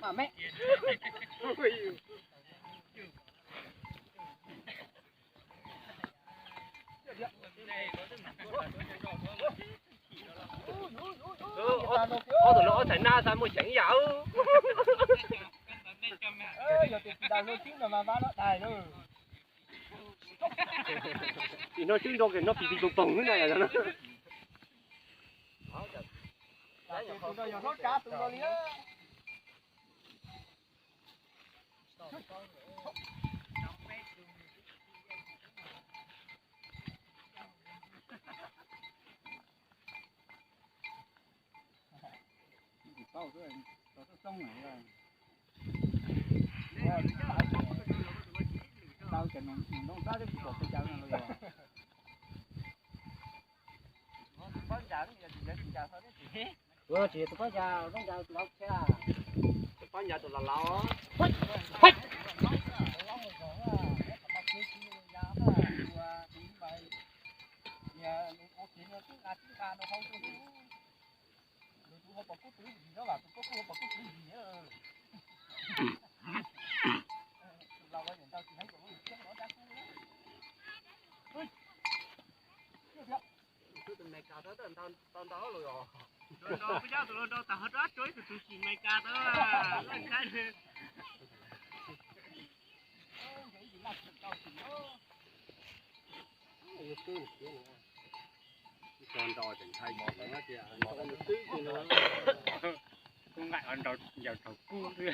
Mà mẹ. Ở tụi nó thành na sao mới chẳng dạo. Giờ thì đào nó chín rồi mà vá nó đài nữa. Thì nó chín đâu thì nó bị tùng thế này là nó. Tụi nó giờ nó cá tụi nó liền. Tao rồi, tao xong này rồi. Tao chỉ nó ra cái cột cái cháu này rồi. Con cháu thì để cháu thôi đấy chị. Chị tụi con cháu lóc xe. Tụi con nhà tụi là lo. Không có túi gì đó là không có túi gì nữa. Lâu rồi tao chỉ thấy có một chiếc nó đắt nữa. Tụi mày cào tới tao đó rồi rồi. Rồi bây giờ tụi nó tao hết rát chối tụi chỉ mày cà đó. Lên cái này. Con đò tỉnh thay bỏ nó kìa, nó có một tí gì nữa. Không ngại ăn đầu giờ đầu cu thôi.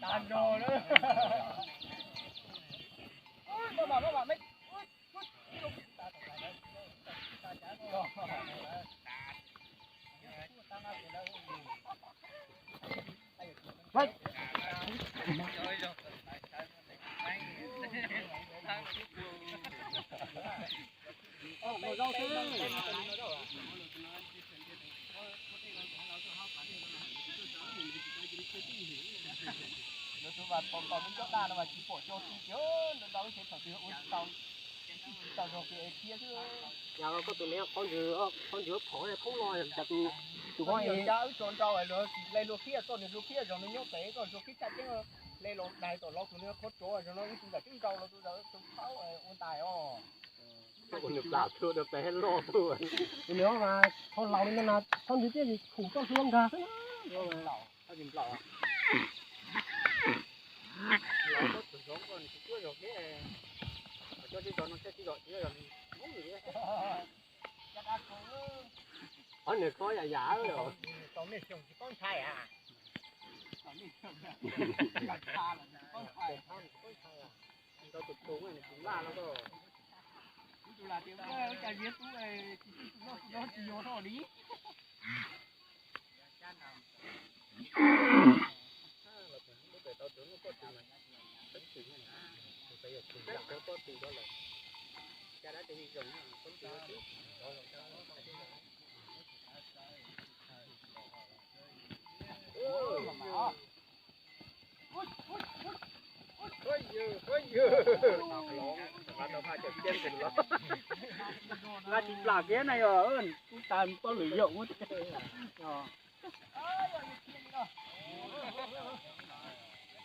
Đàn đồ nữa. Bà mấy. Ngồi rau thế. Và còn những chỗ đa mà chỉ phổ cho tí chứ nó đâu sẽ phải uống tao rồi cái kia chứ Nhà có tụi nó con dứa phổi này không lo chặt tụi con giờ cháu tròn trâu này rồi lấy lúa kia rồi nó nhốt té rồi lúa kia chặt chứ lấy lúa đài tổ lúa tụi nó khốt chỗ rồi nó cũng cả trứng trâu nó tụi pháo ôn tài ó con được lạ chưa được bé lo thôi nếu mà con lẩu nên là con dưới kia thì khủng cho luôn cả thế đó lẩu tao nhìn lẩu lẩu có tụi giống con cứ rồi thế cho đi cho nó sẽ đi rồi thế rồi muốn gì đấy anh này có giả rồi con này trồng chỉ con trai à con này trồng con trai tao tụt xuống này cũng la nó rồi tụi là tiếng cái viết tụi này nó chỉ vô thôi đi tao tưởng nó có từ này tính từ này bây giờ từ đó có từ đó là cha đã đi dùng tính từ đó trước là chỉ là cái này rồi cũng tàn có lưỡi dụng mất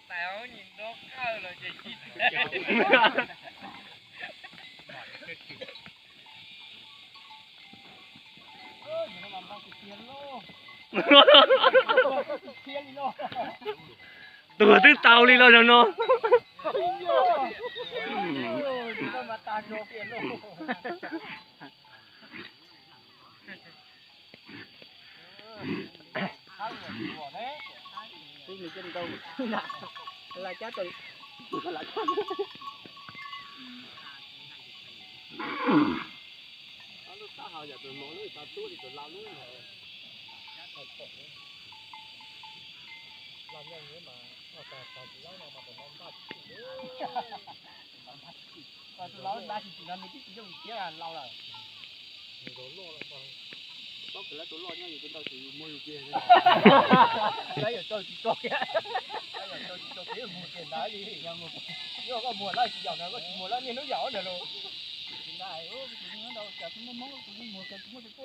Tao nhìn nó cao là chỉ chít. từ từ tàu đi lo cho nó người chân đâu là cha tôi là cha nó xã hội giờ tụi nó tao túi thì tụi lao nữa làm nhanh thế mà cả chỉ lâu nào mà còn non bắt còn tôi nói ba chỉ là mấy cái dùng kia là lâu rồi mình rốn lo lại còn có cái là tôi lo nhau gì tôi đâu chỉ mua kia lấy ở tôi chỉ cho kia lấy ở tôi chỉ cho kia mua tiền đá gì nhưng mà có mua lại chỉ giàu nữa có chỉ mua lại nên nó giàu nữa luôn hiện tại tụi nó đâu cả chúng nó món tụi nó mua cái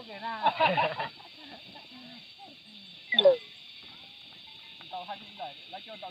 kia ra tao hay như này lấy cho tao